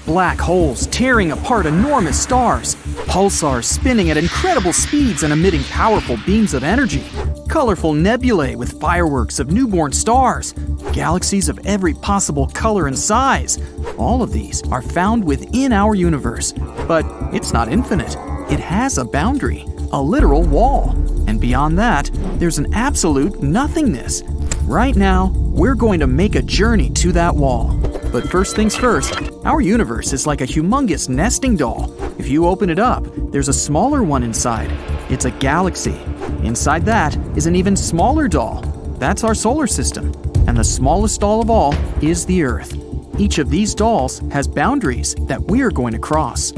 black holes tearing apart enormous stars, pulsars spinning at incredible speeds and emitting powerful beams of energy, colorful nebulae with fireworks of newborn stars, galaxies of every possible color and size. All of these are found within our universe, but it's not infinite. It has a boundary, a literal wall, and beyond that, there's an absolute nothingness. Right now, we're going to make a journey to that wall. But first things first, our universe is like a humongous nesting doll. If you open it up, there's a smaller one inside. It's a galaxy. Inside that is an even smaller doll. That's our solar system. And the smallest doll of all is the Earth. Each of these dolls has boundaries that we're going to cross.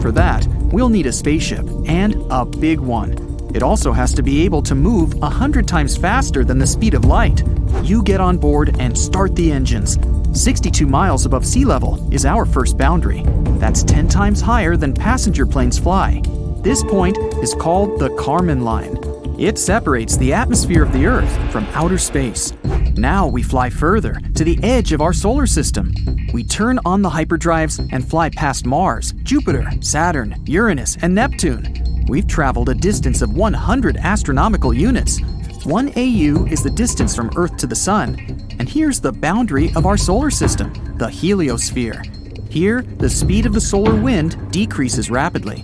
For that, we'll need a spaceship, and a big one. It also has to be able to move 100 times faster than the speed of light. You get on board and start the engines. 62 miles above sea level is our first boundary. That's 10 times higher than passenger planes fly. This point is called the Kármán line. It separates the atmosphere of the Earth from outer space. Now we fly further to the edge of our solar system. We turn on the hyperdrives and fly past Mars, Jupiter, Saturn, Uranus, and Neptune. We've traveled a distance of 100 astronomical units. 1 AU is the distance from Earth to the Sun. And here's the boundary of our solar system, the heliosphere. Here, the speed of the solar wind decreases rapidly.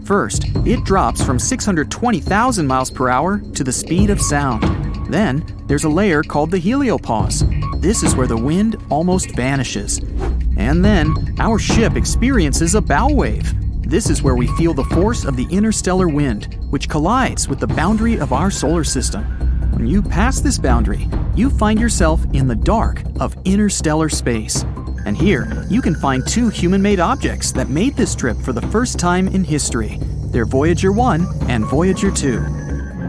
First, it drops from 620,000 miles per hour to the speed of sound. Then, there's a layer called the heliopause. This is where the wind almost vanishes. And then, our ship experiences a bow wave. This is where we feel the force of the interstellar wind, which collides with the boundary of our solar system. When you pass this boundary, you find yourself in the dark of interstellar space. And here, you can find two human-made objects that made this trip for the first time in history. They're Voyager 1 and Voyager 2.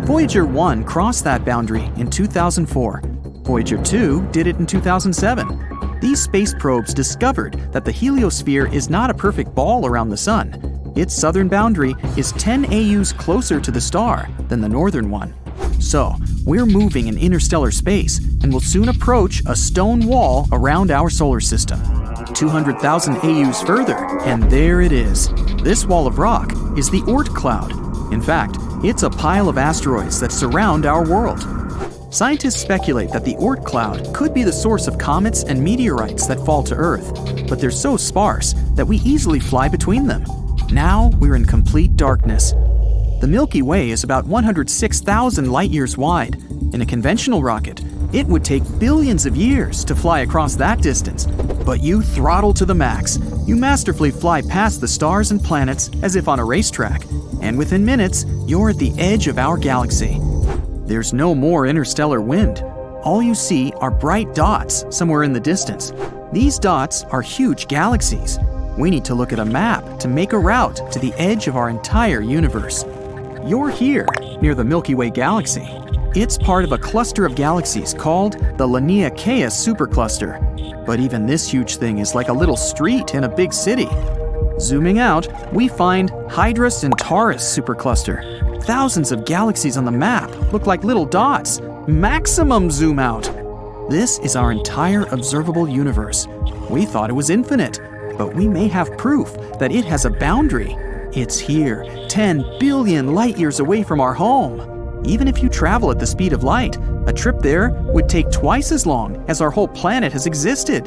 Voyager 1 crossed that boundary in 2004. Voyager 2 did it in 2007. These space probes discovered that the heliosphere is not a perfect ball around the sun. Its southern boundary is 10 AUs closer to the star than the northern one. So, we're moving in interstellar space and will soon approach a stone wall around our solar system. 200,000 AUs further, and there it is. This wall of rock is the Oort cloud. In fact, it's a pile of asteroids that surround our world. Scientists speculate that the Oort cloud could be the source of comets and meteorites that fall to Earth, but they're so sparse that we easily fly between them. Now we're in complete darkness. The Milky Way is about 106,000 light-years wide. In a conventional rocket, it would take billions of years to fly across that distance. But you throttle to the max. You masterfully fly past the stars and planets as if on a racetrack. And within minutes, you're at the edge of our galaxy. There's no more interstellar wind. All you see are bright dots somewhere in the distance. These dots are huge galaxies. We need to look at a map to make a route to the edge of our entire universe. You're here, near the Milky Way galaxy. It's part of a cluster of galaxies called the Laniakea supercluster. But even this huge thing is like a little street in a big city. Zooming out, we find Hydra Centaurus supercluster. Thousands of galaxies on the map look like little dots. Maximum zoom out. This is our entire observable universe. We thought it was infinite, but we may have proof that it has a boundary. It's here, 10 billion light-years away from our home. Even if you travel at the speed of light, a trip there would take twice as long as our whole planet has existed.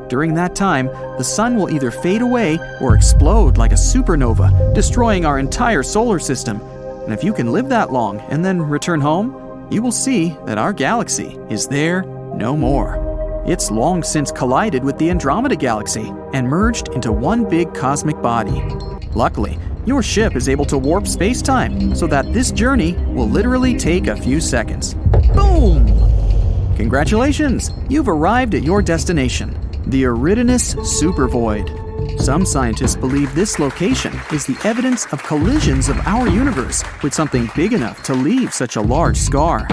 During that time, the sun will either fade away or explode like a supernova, destroying our entire solar system. And if you can live that long and then return home, you will see that our galaxy is there no more. It's long since collided with the Andromeda Galaxy and merged into one big cosmic body. Luckily, your ship is able to warp space-time so that this journey will literally take a few seconds. Boom! Congratulations! You've arrived at your destination, the Eridanus supervoid. Some scientists believe this location is the evidence of collisions of our universe with something big enough to leave such a large scar.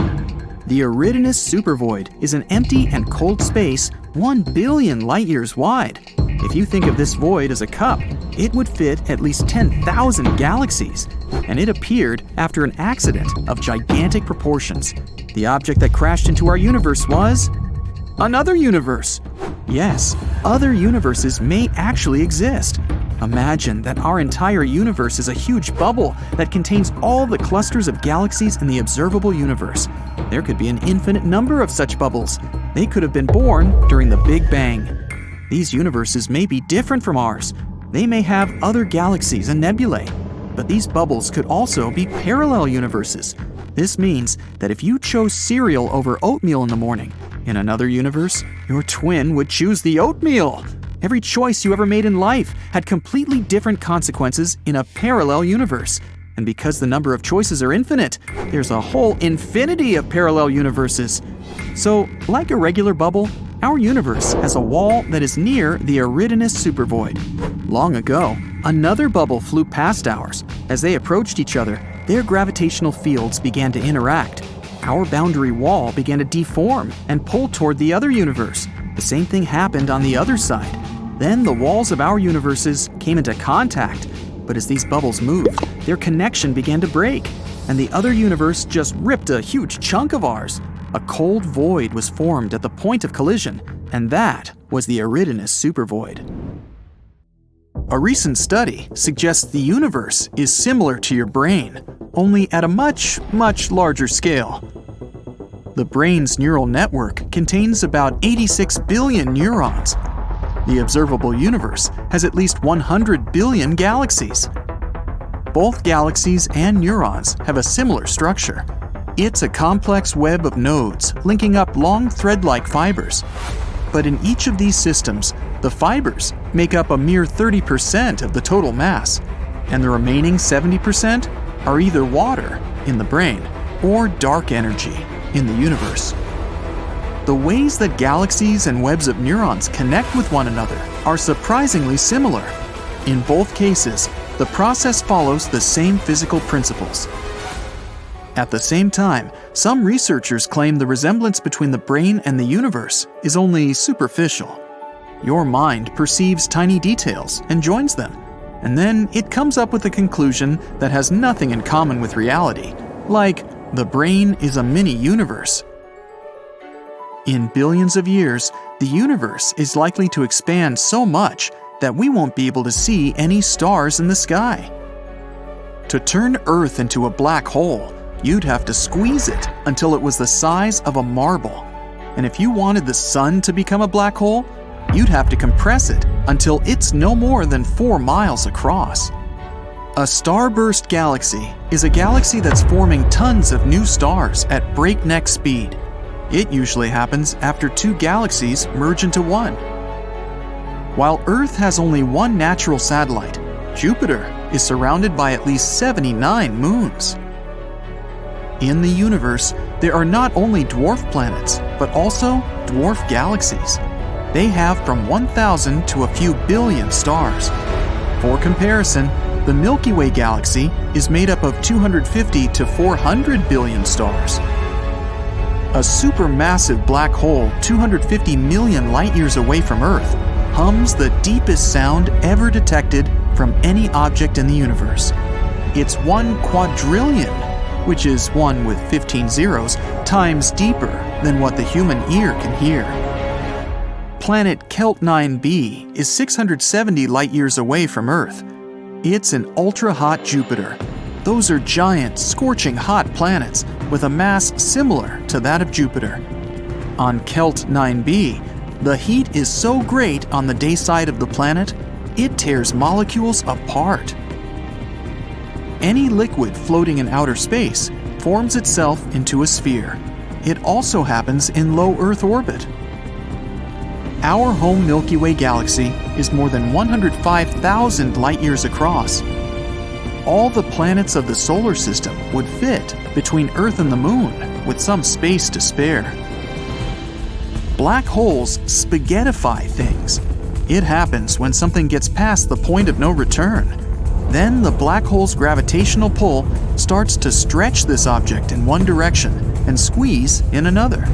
The Eridanus supervoid is an empty and cold space 1 billion light-years wide. If you think of this void as a cup, it would fit at least 10,000 galaxies, and it appeared after an accident of gigantic proportions. The object that crashed into our universe was another universe. Yes, other universes may actually exist. Imagine that our entire universe is a huge bubble that contains all the clusters of galaxies in the observable universe. There could be an infinite number of such bubbles. They could have been born during the Big Bang. These universes may be different from ours. They may have other galaxies and nebulae. But these bubbles could also be parallel universes. This means that if you chose cereal over oatmeal in the morning, in another universe, your twin would choose the oatmeal. Every choice you ever made in life had completely different consequences in a parallel universe. And because the number of choices are infinite, there's a whole infinity of parallel universes. So, like a regular bubble, our universe has a wall that is near the Eridanus supervoid. Long ago, another bubble flew past ours. As they approached each other, their gravitational fields began to interact. Our boundary wall began to deform and pull toward the other universe. The same thing happened on the other side. Then the walls of our universes came into contact. But as these bubbles moved, their connection began to break, and the other universe just ripped a huge chunk of ours. A cold void was formed at the point of collision, and that was the Eridanus supervoid. A recent study suggests the universe is similar to your brain, only at a much, much larger scale. The brain's neural network contains about 86 billion neurons. The observable universe has at least 100 billion galaxies. Both galaxies and neurons have a similar structure. It's a complex web of nodes linking up long thread-like fibers. But in each of these systems, the fibers make up a mere 30% of the total mass, and the remaining 70% are either water in the brain or dark energy in the universe. The ways that galaxies and webs of neurons connect with one another are surprisingly similar. In both cases, the process follows the same physical principles. At the same time, some researchers claim the resemblance between the brain and the universe is only superficial. Your mind perceives tiny details and joins them, and then it comes up with a conclusion that has nothing in common with reality, like the brain is a mini-universe. In billions of years, the universe is likely to expand so much that we won't be able to see any stars in the sky. To turn Earth into a black hole, you'd have to squeeze it until it was the size of a marble. And if you wanted the sun to become a black hole, you'd have to compress it until it's no more than 4 miles across. A starburst galaxy is a galaxy that's forming tons of new stars at breakneck speed. It usually happens after 2 galaxies merge into one. While Earth has only one natural satellite, Jupiter is surrounded by at least 79 moons. In the universe, there are not only dwarf planets, but also dwarf galaxies. They have from 1,000 to a few billion stars. For comparison, the Milky Way galaxy is made up of 250 to 400 billion stars. A supermassive black hole 250 million light-years away from Earth hums the deepest sound ever detected from any object in the universe. It's 1 quadrillion, which is 1 with 15 zeros, times deeper than what the human ear can hear. Planet Kelt 9b is 670 light-years away from Earth. It's an ultra-hot Jupiter. Those are giant, scorching hot planets with a mass similar to that of Jupiter. On Kelt 9b, the heat is so great on the day side of the planet, it tears molecules apart. Any liquid floating in outer space forms itself into a sphere. It also happens in low Earth orbit. Our home Milky Way galaxy is more than 105,000 light-years across. All the planets of the solar system would fit between Earth and the Moon, with some space to spare. Black holes spaghettify things. It happens when something gets past the point of no return. Then the black hole's gravitational pull starts to stretch this object in one direction and squeeze in another.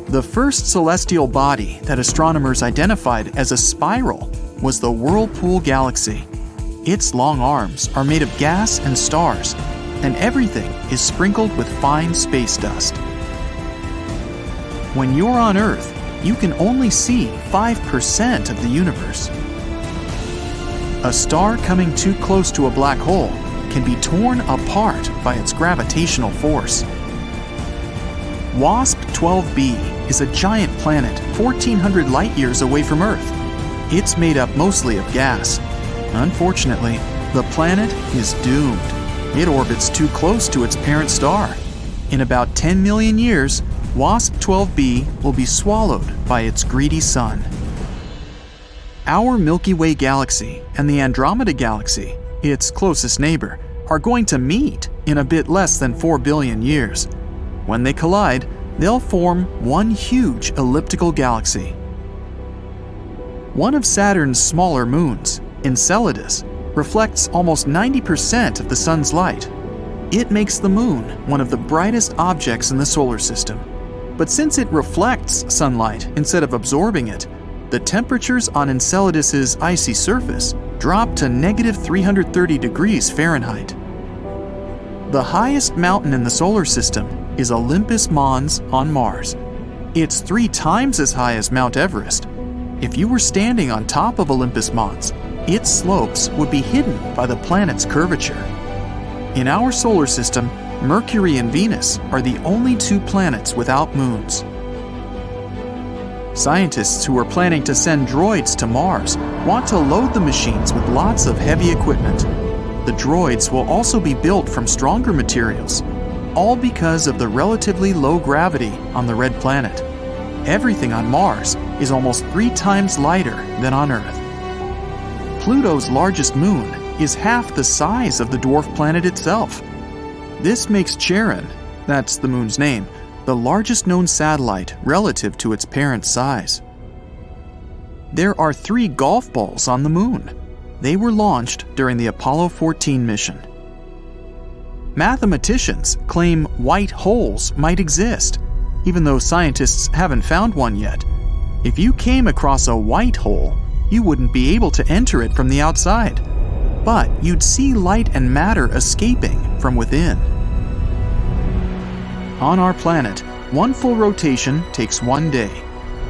The first celestial body that astronomers identified as a spiral was the Whirlpool Galaxy. Its long arms are made of gas and stars, and everything is sprinkled with fine space dust. When you're on Earth, you can only see 5% of the universe. A star coming too close to a black hole can be torn apart by its gravitational force. WASP-12b is a giant planet 1,400 light-years away from Earth. It's made up mostly of gas. Unfortunately, the planet is doomed. It orbits too close to its parent star. In about 10 million years, WASP-12b will be swallowed by its greedy sun. Our Milky Way galaxy and the Andromeda galaxy, its closest neighbor, are going to meet in a bit less than 4 billion years. When they collide, they'll form one huge elliptical galaxy. One of Saturn's smaller moons, Enceladus, reflects almost 90% of the sun's light. It makes the moon one of the brightest objects in the solar system. But since it reflects sunlight instead of absorbing it, the temperatures on Enceladus's icy surface drop to -330 degrees Fahrenheit. The highest mountain in the solar system is Olympus Mons on Mars. It's 3 times as high as Mount Everest. If you were standing on top of Olympus Mons, its slopes would be hidden by the planet's curvature. In our solar system, Mercury and Venus are the only 2 planets without moons. Scientists who are planning to send droids to Mars want to load the machines with lots of heavy equipment. The droids will also be built from stronger materials, all because of the relatively low gravity on the red planet. Everything on Mars is almost 3 times lighter than on Earth. Pluto's largest moon is half the size of the dwarf planet itself. This makes Charon, that's the moon's name, the largest known satellite relative to its parent size. There are 3 golf balls on the moon. They were launched during the Apollo 14 mission. Mathematicians claim white holes might exist, even though scientists haven't found one yet. If you came across a white hole, you wouldn't be able to enter it from the outside, but you'd see light and matter escaping from within. On our planet, one full rotation takes 1 day,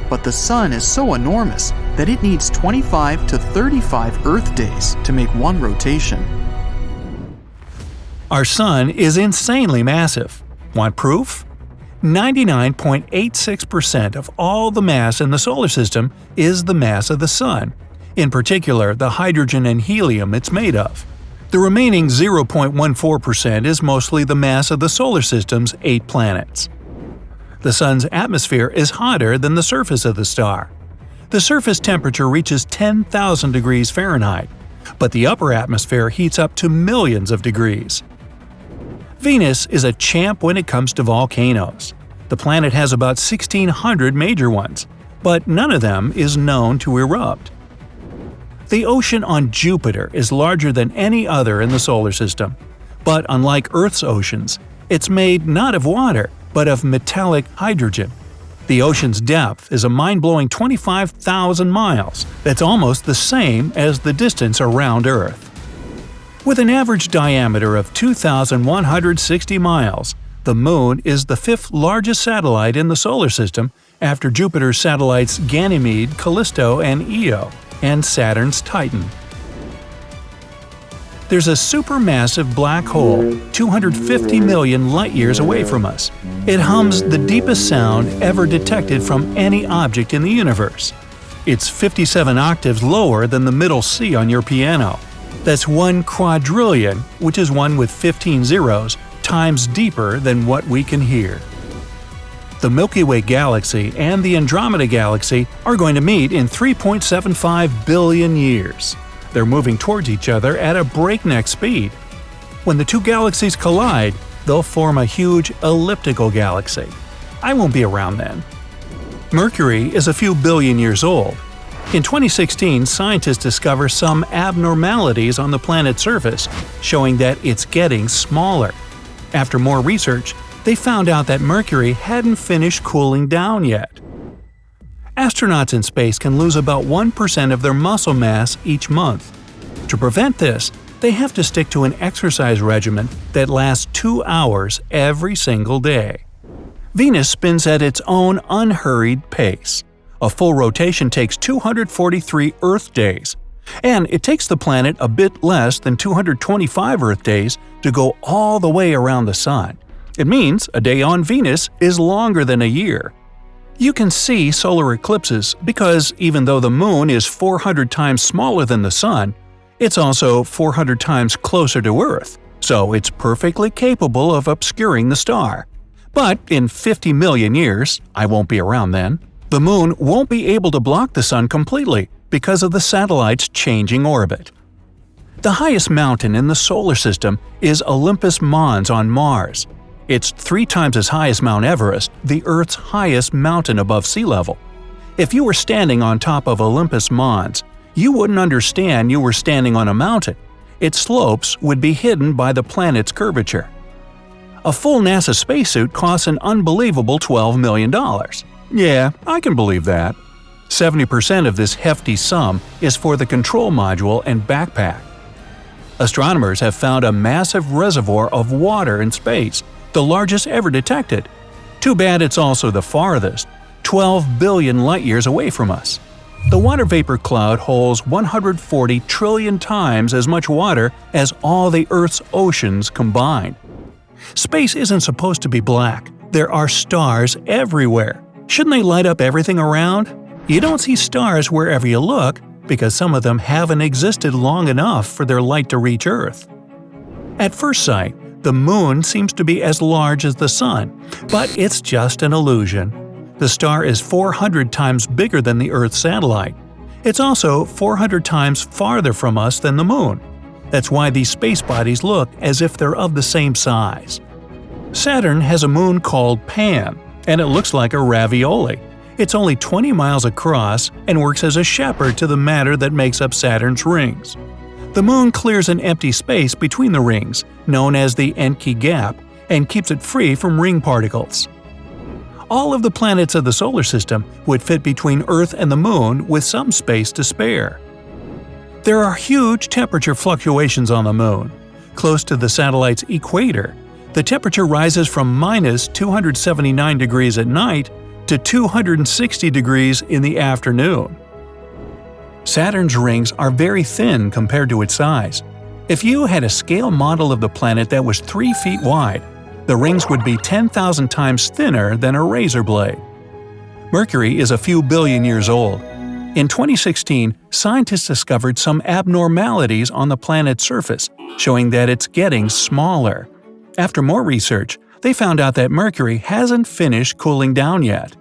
but the sun is so enormous that it needs 25 to 35 Earth days to make one rotation. Our sun is insanely massive. Want proof? 99.86% of all the mass in the solar system is the mass of the sun, in particular the hydrogen and helium it's made of. The remaining 0.14% is mostly the mass of the solar system's 8 planets. The sun's atmosphere is hotter than the surface of the star. The surface temperature reaches 10,000 degrees Fahrenheit, but the upper atmosphere heats up to millions of degrees. Venus is a champ when it comes to volcanoes. The planet has about 1,600 major ones, but none of them is known to erupt. The ocean on Jupiter is larger than any other in the solar system, but unlike Earth's oceans, it's made not of water, but of metallic hydrogen. The ocean's depth is a mind-blowing 25,000 miles. That's almost the same as the distance around Earth. With an average diameter of 2,160 miles, the Moon is the 5th largest satellite in the solar system after Jupiter's satellites Ganymede, Callisto, and Io, and Saturn's Titan. There's a supermassive black hole 250 million light-years away from us. It hums the deepest sound ever detected from any object in the universe. It's 57 octaves lower than the middle C on your piano. That's 1 quadrillion, which is 1 with 15 zeros, times deeper than what we can hear. The Milky Way galaxy and the Andromeda galaxy are going to meet in 3.75 billion years. They're moving towards each other at a breakneck speed. When the 2 galaxies collide, they'll form a huge elliptical galaxy. I won't be around then. Mercury is a few billion years old. In 2016, scientists discover some abnormalities on the planet's surface, showing that it's getting smaller. After more research, they found out that Mercury hadn't finished cooling down yet. Astronauts in space can lose about 1% of their muscle mass each month. To prevent this, they have to stick to an exercise regimen that lasts 2 hours every single day. Venus spins at its own unhurried pace. A full rotation takes 243 Earth days. And it takes the planet a bit less than 225 Earth days to go all the way around the Sun. It means a day on Venus is longer than a year. You can see solar eclipses because even though the Moon is 400 times smaller than the Sun, it's also 400 times closer to Earth, so it's perfectly capable of obscuring the star. But in 50 million years, I won't be around then, the Moon won't be able to block the Sun completely because of the satellite's changing orbit. The highest mountain in the solar system is Olympus Mons on Mars. It's 3 times as high as Mount Everest, the Earth's highest mountain above sea level. If you were standing on top of Olympus Mons, you wouldn't understand you were standing on a mountain. Its slopes would be hidden by the planet's curvature. A full NASA spacesuit costs an unbelievable $12 million. Yeah, I can believe that. 70% of this hefty sum is for the control module and backpack. Astronomers have found a massive reservoir of water in space, the largest ever detected. Too bad it's also the farthest, 12 billion light-years away from us. The water vapor cloud holds 140 trillion times as much water as all the Earth's oceans combined. Space isn't supposed to be black. There are stars everywhere. Shouldn't they light up everything around? You don't see stars wherever you look because some of them haven't existed long enough for their light to reach Earth. At first sight, the Moon seems to be as large as the Sun, but it's just an illusion. The star is 400 times bigger than the Earth satellite. It's also 400 times farther from us than the Moon. That's why these space bodies look as if they're of the same size. Saturn has a moon called Pan, and it looks like a ravioli. It's only 20 miles across and works as a shepherd to the matter that makes up Saturn's rings. The Moon clears an empty space between the rings, known as the Encke gap, and keeps it free from ring particles. All of the planets of the solar system would fit between Earth and the Moon with some space to spare. There are huge temperature fluctuations on the Moon. Close to the satellite's equator, the temperature rises from minus 279 degrees at night to 260 degrees in the afternoon. Saturn's rings are very thin compared to its size. If you had a scale model of the planet that was 3 feet wide, the rings would be 10,000 times thinner than a razor blade. Mercury is a few billion years old. In 2016, scientists discovered some abnormalities on the planet's surface, showing that it's getting smaller. After more research, they found out that Mercury hasn't finished cooling down yet.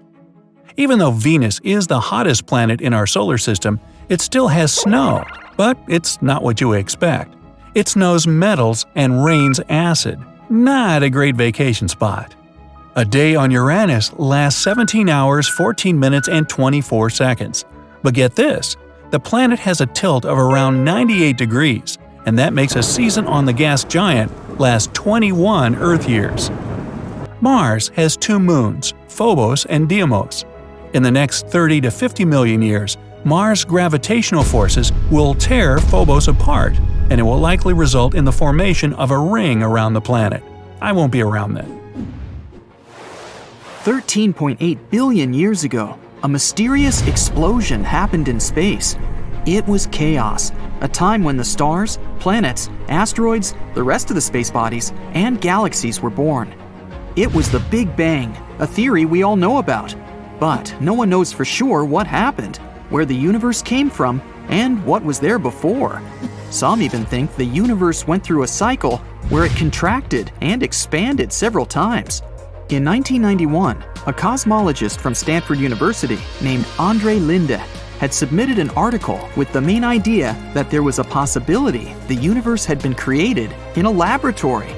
Even though Venus is the hottest planet in our solar system, it still has snow, but it's not what you expect. It snows metals and rains acid. Not a great vacation spot. A day on Uranus lasts 17 hours, 14 minutes, and 24 seconds. But get this, the planet has a tilt of around 98 degrees, and that makes a season on the gas giant last 21 Earth years. Mars has 2 moons, Phobos and Deimos. In the next 30 to 50 million years, Mars' gravitational forces will tear Phobos apart, and it will likely result in the formation of a ring around the planet. I won't be around then. 13.8 billion years ago, a mysterious explosion happened in space. It was chaos, a time when the stars, planets, asteroids, the rest of the space bodies, and galaxies were born. It was the Big Bang, a theory we all know about. But no one knows for sure what happened, where the universe came from, and what was there before. Some even think the universe went through a cycle where it contracted and expanded several times. In 1991, a cosmologist from Stanford University named Andre Linde had submitted an article with the main idea that there was a possibility the universe had been created in a laboratory.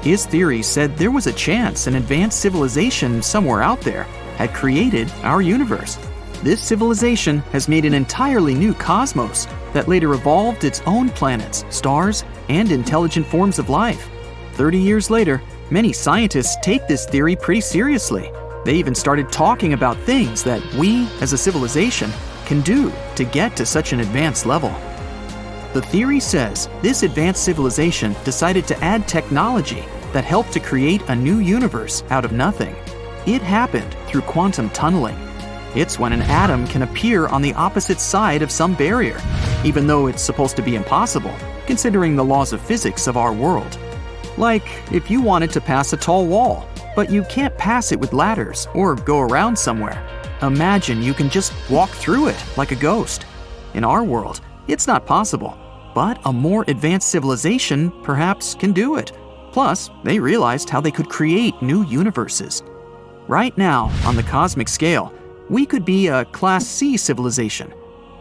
His theory said there was a chance an advanced civilization somewhere out there had created our universe. This civilization has made an entirely new cosmos that later evolved its own planets, stars, and intelligent forms of life. 30 years later, many scientists take this theory pretty seriously. They even started talking about things that we, as a civilization, can do to get to such an advanced level. The theory says this advanced civilization decided to add technology that helped to create a new universe out of nothing. It happened through quantum tunneling. It's when an atom can appear on the opposite side of some barrier, even though it's supposed to be impossible, considering the laws of physics of our world. Like if you wanted to pass a tall wall, but you can't pass it with ladders or go around somewhere. Imagine you can just walk through it like a ghost. In our world, it's not possible, but a more advanced civilization perhaps can do it. Plus, they realized how they could create new universes. Right now, on the cosmic scale, we could be a Class C civilization.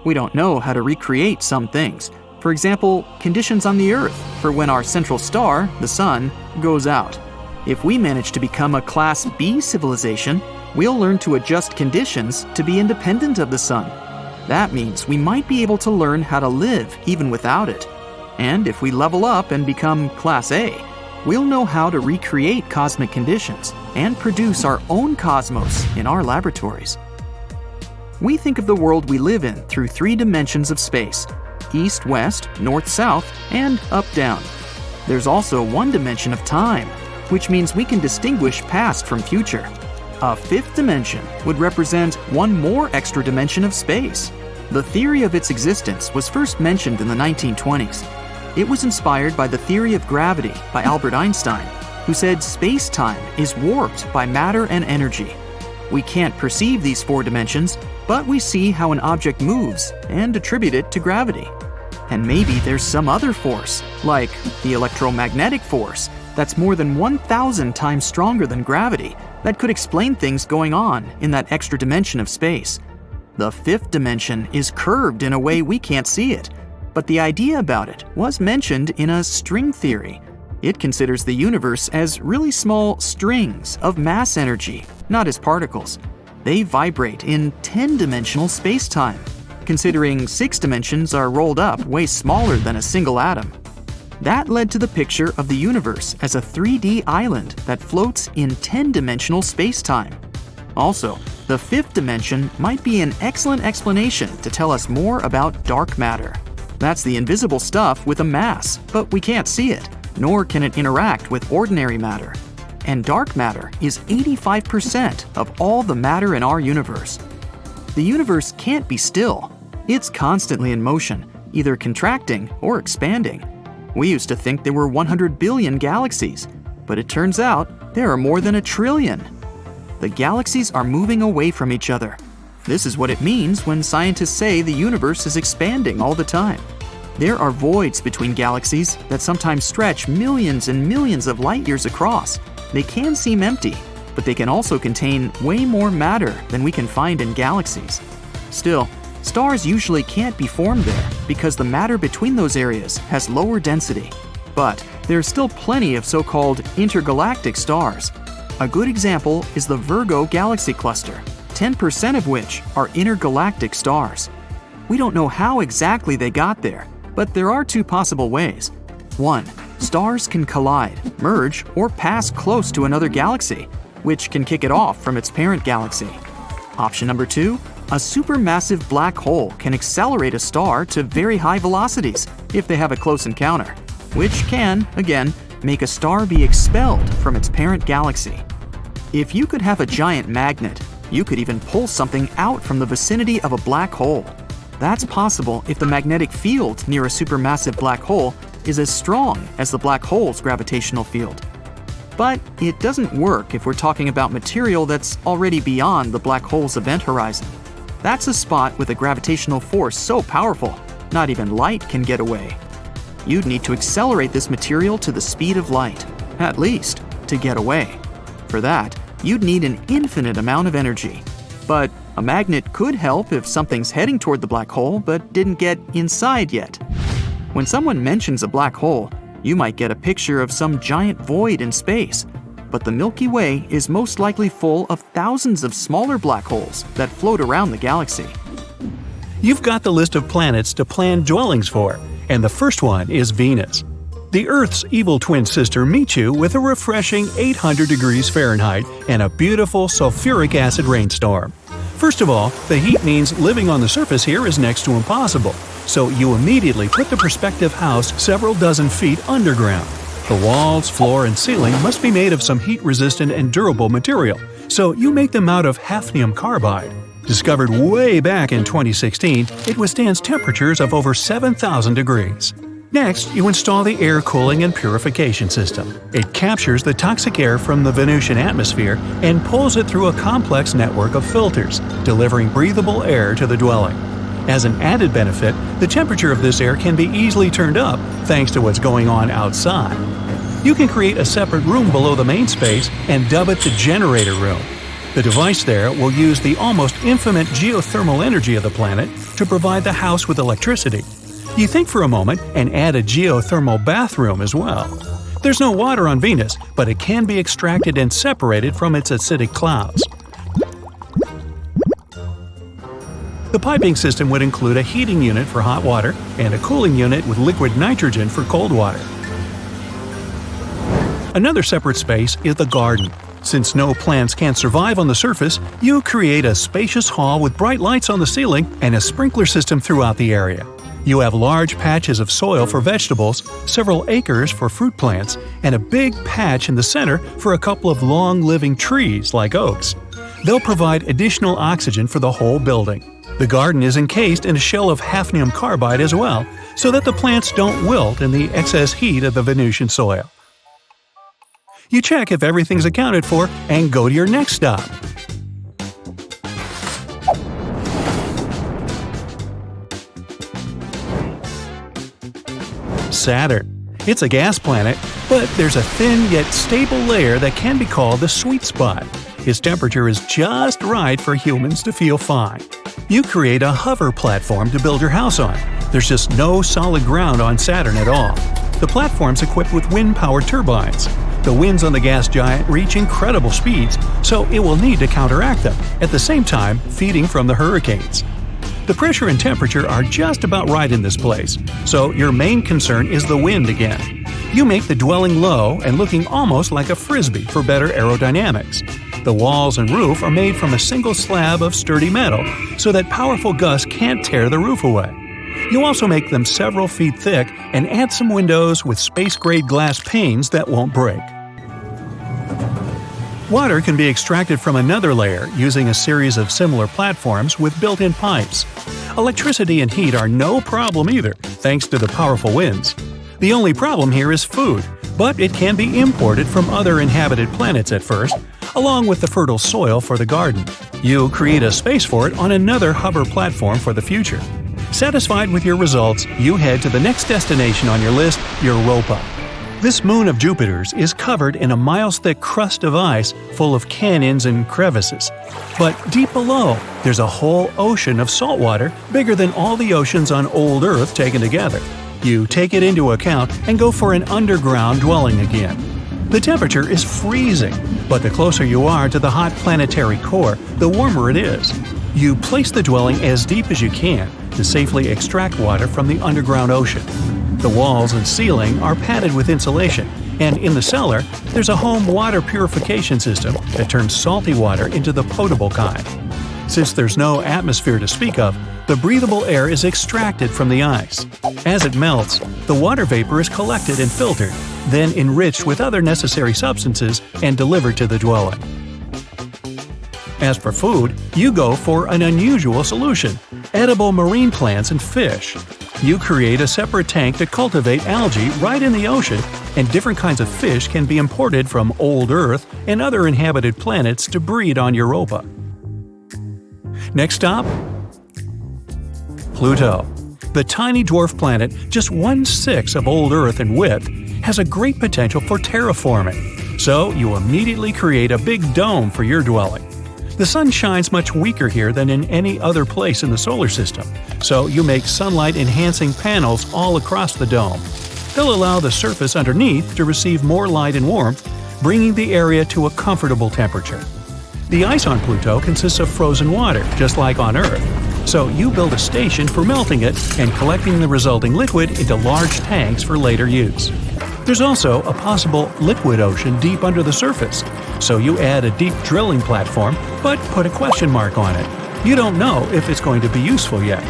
We don't know how to recreate some things. For example, conditions on the Earth for when our central star, the Sun, goes out. If we manage to become a Class B civilization, we'll learn to adjust conditions to be independent of the Sun. That means we might be able to learn how to live even without it. And if we level up and become Class A, we'll know how to recreate cosmic conditions and produce our own cosmos in our laboratories. We think of the world we live in through 3 dimensions of space: east, west, north, south, and up, down. There's also 1 dimension of time, which means we can distinguish past from future. A 5th dimension would represent 1 more extra dimension of space. The theory of its existence was first mentioned in the 1920s. It was inspired by the theory of gravity by Albert Einstein, who said space-time is warped by matter and energy. We can't perceive these 4 dimensions, but we see how an object moves and attribute it to gravity. And maybe there's some other force, like the electromagnetic force, that's more than 1,000 times stronger than gravity, that could explain things going on in that extra dimension of space. The 5th dimension is curved in a way we can't see it, but the idea about it was mentioned in a string theory. It considers the universe as really small strings of mass energy, not as particles. They vibrate in 10-dimensional space-time, considering 6 dimensions are rolled up way smaller than a single atom. That led to the picture of the universe as a 3D island that floats in 10-dimensional space-time. Also, the 5th dimension might be an excellent explanation to tell us more about dark matter. That's the invisible stuff with a mass, but we can't see it, nor can it interact with ordinary matter. And dark matter is 85% of all the matter in our universe. The universe can't be still. It's constantly in motion, either contracting or expanding. We used to think there were 100 billion galaxies, but it turns out there are more than 1 trillion. The galaxies are moving away from each other. This is what it means when scientists say the universe is expanding all the time. There are voids between galaxies that sometimes stretch millions and millions of light years across. They can seem empty, but they can also contain way more matter than we can find in galaxies. Still, stars usually can't be formed there because the matter between those areas has lower density. But there's still plenty of so-called intergalactic stars. A good example is the Virgo galaxy cluster, 10% of which are intergalactic stars. We don't know how exactly they got there, but there are 2 possible ways. 1. Stars can collide, merge, or pass close to another galaxy, which can kick it off from its parent galaxy. Option number 2. A supermassive black hole can accelerate a star to very high velocities if they have a close encounter, which can, again, make a star be expelled from its parent galaxy. If you could have a giant magnet, you could even pull something out from the vicinity of a black hole. That's possible if the magnetic field near a supermassive black hole is as strong as the black hole's gravitational field. But it doesn't work if we're talking about material that's already beyond the black hole's event horizon. That's a spot with a gravitational force so powerful, not even light can get away. You'd need to accelerate this material to the speed of light, at least, to get away. For that, you'd need an infinite amount of energy. But a magnet could help if something's heading toward the black hole but didn't get inside yet. When someone mentions a black hole, you might get a picture of some giant void in space. But the Milky Way is most likely full of thousands of smaller black holes that float around the galaxy. You've got the list of planets to plan dwellings for, and the first one is Venus. The Earth's evil twin sister meets you with a refreshing 800 degrees Fahrenheit and a beautiful sulfuric acid rainstorm. First of all, the heat means living on the surface here is next to impossible, so you immediately put the prospective house several dozen feet underground. The walls, floor, and ceiling must be made of some heat-resistant and durable material, so you make them out of hafnium carbide. Discovered way back in 2016, it withstands temperatures of over 7,000 degrees. Next, you install the air cooling and purification system. It captures the toxic air from the Venusian atmosphere and pulls it through a complex network of filters, delivering breathable air to the dwelling. As an added benefit, the temperature of this air can be easily turned up thanks to what's going on outside. You can create a separate room below the main space and dub it the generator room. The device there will use the almost infinite geothermal energy of the planet to provide the house with electricity. You think for a moment and add a geothermal bathroom as well. There's no water on Venus, but it can be extracted and separated from its acidic clouds. The piping system would include a heating unit for hot water and a cooling unit with liquid nitrogen for cold water. Another separate space is the garden. Since no plants can survive on the surface, you create a spacious hall with bright lights on the ceiling and a sprinkler system throughout the area. You have large patches of soil for vegetables, several acres for fruit plants, and a big patch in the center for a couple of long-living trees like oaks. They'll provide additional oxygen for the whole building. The garden is encased in a shell of hafnium carbide as well, so that the plants don't wilt in the excess heat of the Venusian soil. You check if everything's accounted for and go to your next stop. Saturn. It's a gas planet, but there's a thin yet stable layer that can be called the sweet spot. Its temperature is just right for humans to feel fine. You create a hover platform to build your house on. There's just no solid ground on Saturn at all. The platform's equipped with wind-powered turbines. The winds on the gas giant reach incredible speeds, so it will need to counteract them, at the same time feeding from the hurricanes. The pressure and temperature are just about right in this place, so your main concern is the wind again. You make the dwelling low and looking almost like a frisbee for better aerodynamics. The walls and roof are made from a single slab of sturdy metal, so that powerful gusts can't tear the roof away. You also make them several feet thick and add some windows with space-grade glass panes that won't break. Water can be extracted from another layer using a series of similar platforms with built-in pipes. Electricity and heat are no problem either, thanks to the powerful winds. The only problem here is food, but it can be imported from other inhabited planets at first, along with the fertile soil for the garden. You create a space for it on another hover platform for the future. Satisfied with your results, you head to the next destination on your list, Europa. This moon of Jupiter's is covered in a miles-thick crust of ice full of canyons and crevices. But deep below, there's a whole ocean of salt water bigger than all the oceans on old Earth taken together. You take it into account and go for an underground dwelling again. The temperature is freezing, but the closer you are to the hot planetary core, the warmer it is. You place the dwelling as deep as you can to safely extract water from the underground ocean. The walls and ceiling are padded with insulation, and in the cellar, there's a home water purification system that turns salty water into the potable kind. Since there's no atmosphere to speak of, the breathable air is extracted from the ice. As it melts, the water vapor is collected and filtered, then enriched with other necessary substances and delivered to the dwelling. As for food, you go for an unusual solution: edible marine plants and fish. You create a separate tank to cultivate algae right in the ocean, and different kinds of fish can be imported from old Earth and other inhabited planets to breed on Europa. Next stop? Pluto. The tiny dwarf planet, just 1/6 of old Earth in width, has a great potential for terraforming, so you immediately create a big dome for your dwelling. The sun shines much weaker here than in any other place in the solar system, so you make sunlight-enhancing panels all across the dome. They'll allow the surface underneath to receive more light and warmth, bringing the area to a comfortable temperature. The ice on Pluto consists of frozen water, just like on Earth, so you build a station for melting it and collecting the resulting liquid into large tanks for later use. There's also a possible liquid ocean deep under the surface, so you add a deep drilling platform, but put a question mark on it. You don't know if it's going to be useful yet.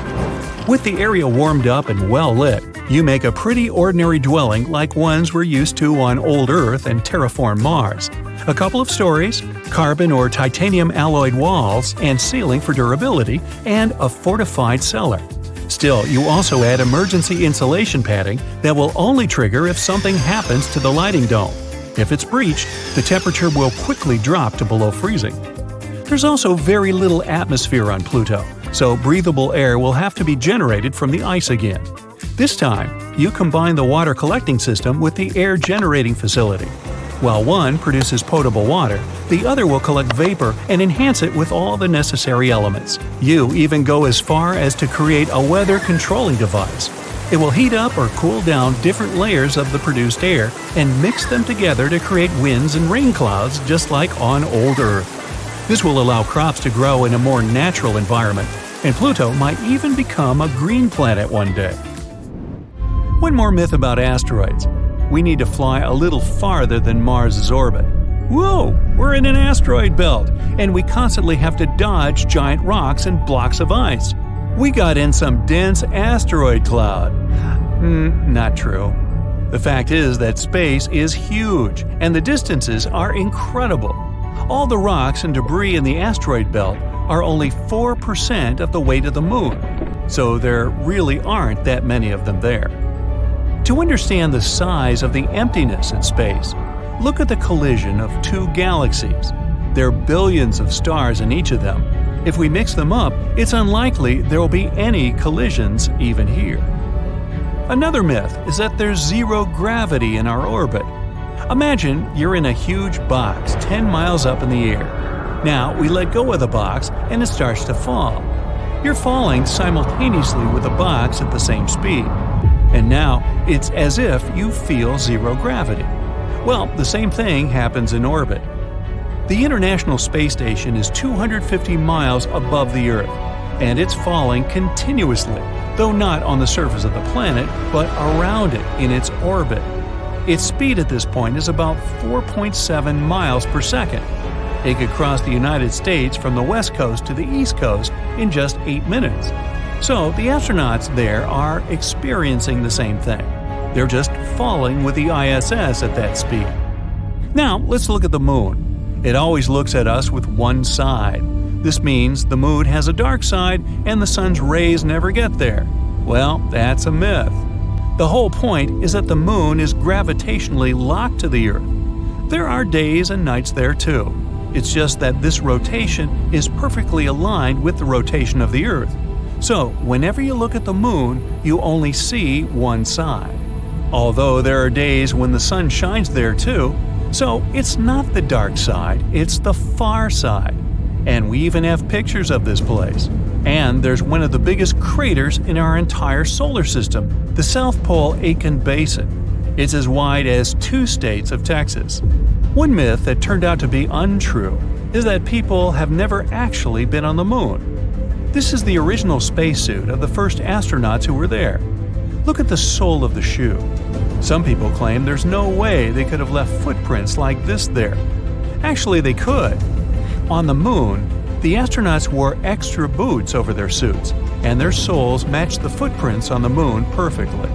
With the area warmed up and well lit, you make a pretty ordinary dwelling like ones we're used to on old Earth and terraformed Mars. A couple of stories, carbon or titanium alloyed walls and ceiling for durability, and a fortified cellar. Still, you also add emergency insulation padding that will only trigger if something happens to the lighting dome. If it's breached, the temperature will quickly drop to below freezing. There's also very little atmosphere on Pluto, so breathable air will have to be generated from the ice again. This time, you combine the water collecting system with the air generating facility. While one produces potable water, the other will collect vapor and enhance it with all the necessary elements. You even go as far as to create a weather controlling device. It will heat up or cool down different layers of the produced air and mix them together to create winds and rain clouds just like on old Earth. This will allow crops to grow in a more natural environment, and Pluto might even become a green planet one day. One more myth about asteroids. We need to fly a little farther than Mars' orbit. Whoa, we're in an asteroid belt, and we constantly have to dodge giant rocks and blocks of ice. We got in some dense asteroid cloud. Not true. The fact is that space is huge, and the distances are incredible. All the rocks and debris in the asteroid belt are only 4% of the weight of the Moon, so there really aren't that many of them there. To understand the size of the emptiness in space, look at the collision of two galaxies. There are billions of stars in each of them. If we mix them up, it's unlikely there will be any collisions even here. Another myth is that there's zero gravity in our orbit. Imagine you're in a huge box 10 miles up in the air. Now we let go of the box and it starts to fall. You're falling simultaneously with the box at the same speed. And now it's as if you feel zero gravity. Well, the same thing happens in orbit. The International Space Station is 250 miles above the Earth, and it's falling continuously, though not on the surface of the planet, but around it in its orbit. Its speed at this point is about 4.7 miles per second. It could cross the United States from the West Coast to the East Coast in just 8 minutes. So the astronauts there are experiencing the same thing. They're just falling with the ISS at that speed. Now, let's look at the Moon. It always looks at us with one side. This means the Moon has a dark side and the Sun's rays never get there. Well, that's a myth. The whole point is that the Moon is gravitationally locked to the Earth. There are days and nights there too. It's just that this rotation is perfectly aligned with the rotation of the Earth. So, whenever you look at the Moon, you only see one side. Although there are days when the Sun shines there too, so it's not the dark side, it's the far side. And we even have pictures of this place. And there's one of the biggest craters in our entire solar system, the South Pole Aitken Basin. It's as wide as 2 states of Texas. One myth that turned out to be untrue is that people have never actually been on the Moon. This is the original spacesuit of the first astronauts who were there. Look at the sole of the shoe. Some people claim there's no way they could have left footprints like this there. Actually, they could. On the Moon, the astronauts wore extra boots over their suits, and their soles matched the footprints on the Moon perfectly.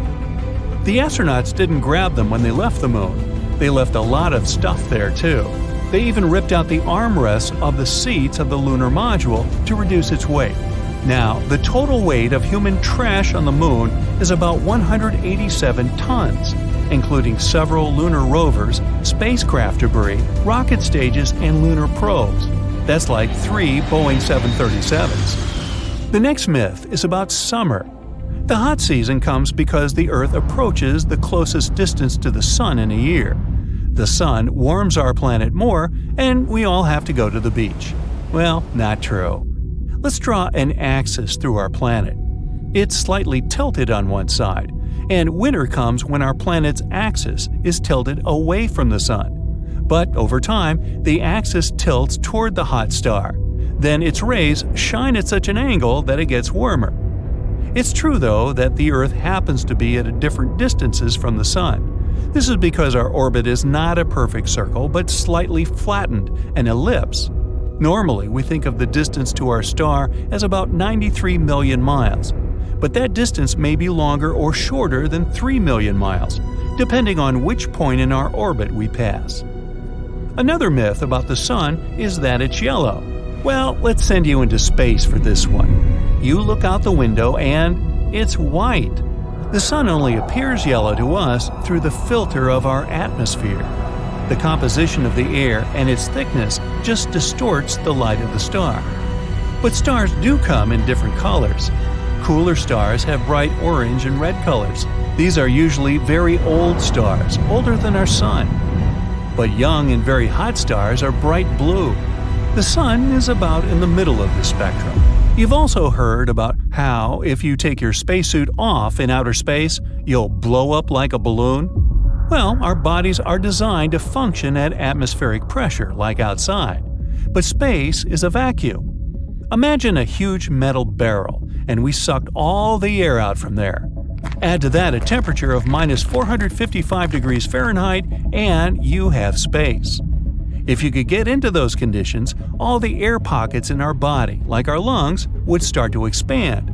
The astronauts didn't grab them when they left the Moon. They left a lot of stuff there too. They even ripped out the armrests of the seats of the lunar module to reduce its weight. Now, the total weight of human trash on the Moon is about 187 tons, including several lunar rovers, spacecraft debris, rocket stages, and lunar probes. That's like 3 Boeing 737s. The next myth is about summer. The hot season comes because the Earth approaches the closest distance to the Sun in a year. The Sun warms our planet more, and we all have to go to the beach. Well, not true. Let's draw an axis through our planet. It's slightly tilted on one side, and winter comes when our planet's axis is tilted away from the Sun. But over time, the axis tilts toward the hot star. Then its rays shine at such an angle that it gets warmer. It's true, though, that the Earth happens to be at different distances from the Sun. This is because our orbit is not a perfect circle, but slightly flattened, an ellipse. Normally, we think of the distance to our star as about 93 million miles. but that distance may be longer or shorter than 3 million miles, depending on which point in our orbit we pass. Another myth about the Sun is that it's yellow. Well, let's send you into space for this one. You look out the window and it's white. The Sun only appears yellow to us through the filter of our atmosphere. The composition of the air and its thickness just distorts the light of the star. But stars do come in different colors. Cooler stars have bright orange and red colors. These are usually very old stars, older than our Sun. But young and very hot stars are bright blue. The Sun is about in the middle of the spectrum. You've also heard about how, if you take your spacesuit off in outer space, you'll blow up like a balloon? Well, our bodies are designed to function at atmospheric pressure, like outside. But space is a vacuum. Imagine a huge metal barrel, and we sucked all the air out from there. Add to that a temperature of minus 455 degrees Fahrenheit, and you have space. If you could get into those conditions, all the air pockets in our body, like our lungs, would start to expand.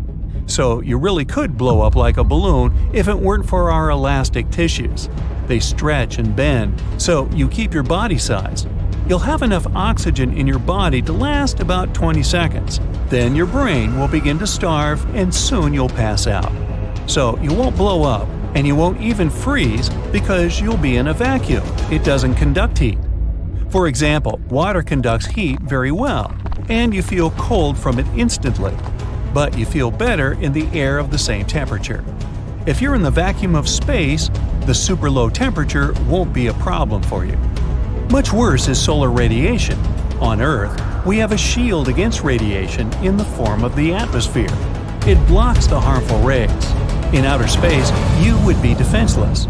So you really could blow up like a balloon if it weren't for our elastic tissues. They stretch and bend, so you keep your body size. You'll have enough oxygen in your body to last about 20 seconds. Then your brain will begin to starve and soon you'll pass out. So you won't blow up, and you won't even freeze because you'll be in a vacuum. It doesn't conduct heat. For example, water conducts heat very well, and you feel cold from it instantly. But you feel better in the air of the same temperature. If you're in the vacuum of space, the super low temperature won't be a problem for you. Much worse is solar radiation. On Earth, we have a shield against radiation in the form of the atmosphere. It blocks the harmful rays. In outer space, you would be defenseless.